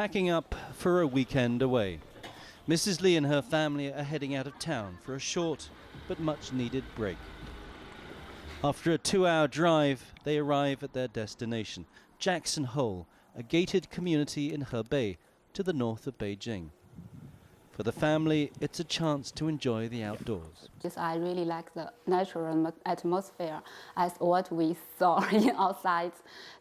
Packing up for a weekend away. Mrs. Lee and her family are heading out of town for a short but much needed break. After a 2-hour drive, they arrive at their destination, Jackson Hole, a gated community in Hebei to the north of Beijing. For the family, it's a chance to enjoy the outdoors. I really like the natural atmosphere as what we saw outside.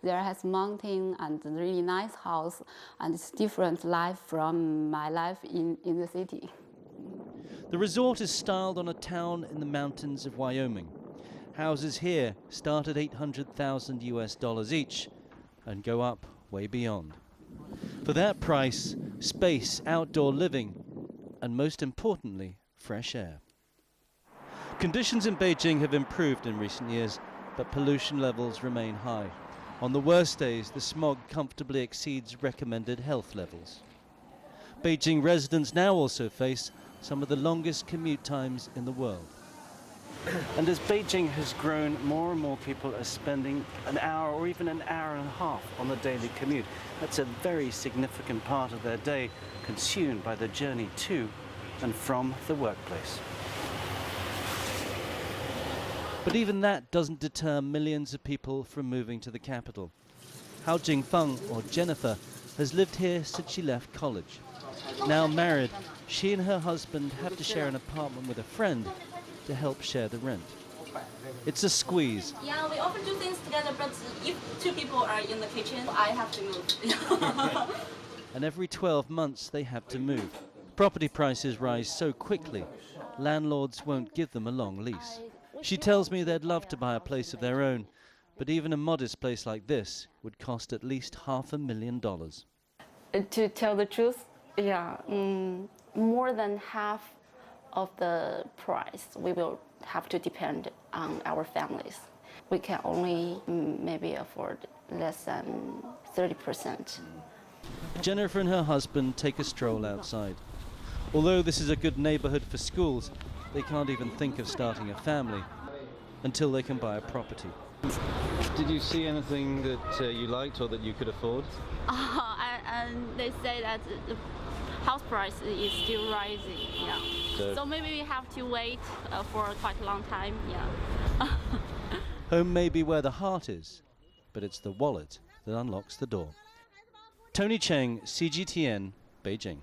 There has mountain and really nice house, and it's different life from my life in the city. The resort is styled on a town in the mountains of Wyoming. Houses here start at $800,000 each and go up way beyond. For that price, space, outdoor living, and most importantly, fresh air. Conditions in Beijing have improved in recent years, but pollution levels remain high. On the worst days, the smog comfortably exceeds recommended health levels. Beijing residents now also face some of the longest commute times in the world. And as Beijing has grown, more and more people are spending an hour or even an hour and a half on the daily commute. That's a very significant part of their day consumed by the journey to and from the workplace. But even that doesn't deter millions of people from moving to the capital. Hao Jingfeng, or Jennifer, has lived here since she left college. Now married, she and her husband have to share an apartment with a friend to help share the rent. It's a squeeze. Yeah, we often do things together, but if two people are in the kitchen, I have to move. And every 12 months they have to move. Property prices rise so quickly, landlords won't give them a long lease. She tells me they'd love to buy a place of their own, but even a modest place like this would cost at least $500,000. To tell the truth, more than half of the price we will have to depend on our families. We can only maybe afford less than 30%. Jennifer and her husband take a stroll outside. Although this is a good neighborhood for schools, they can't even think of starting a family until they can buy a property. Did you see anything that you liked or that you could afford? And they say that the house price is still rising. Yeah. So maybe we have to wait for quite a long time. Yeah. Home may be where the heart is, but it's the wallet that unlocks the door. Tony Cheng, CGTN, Beijing.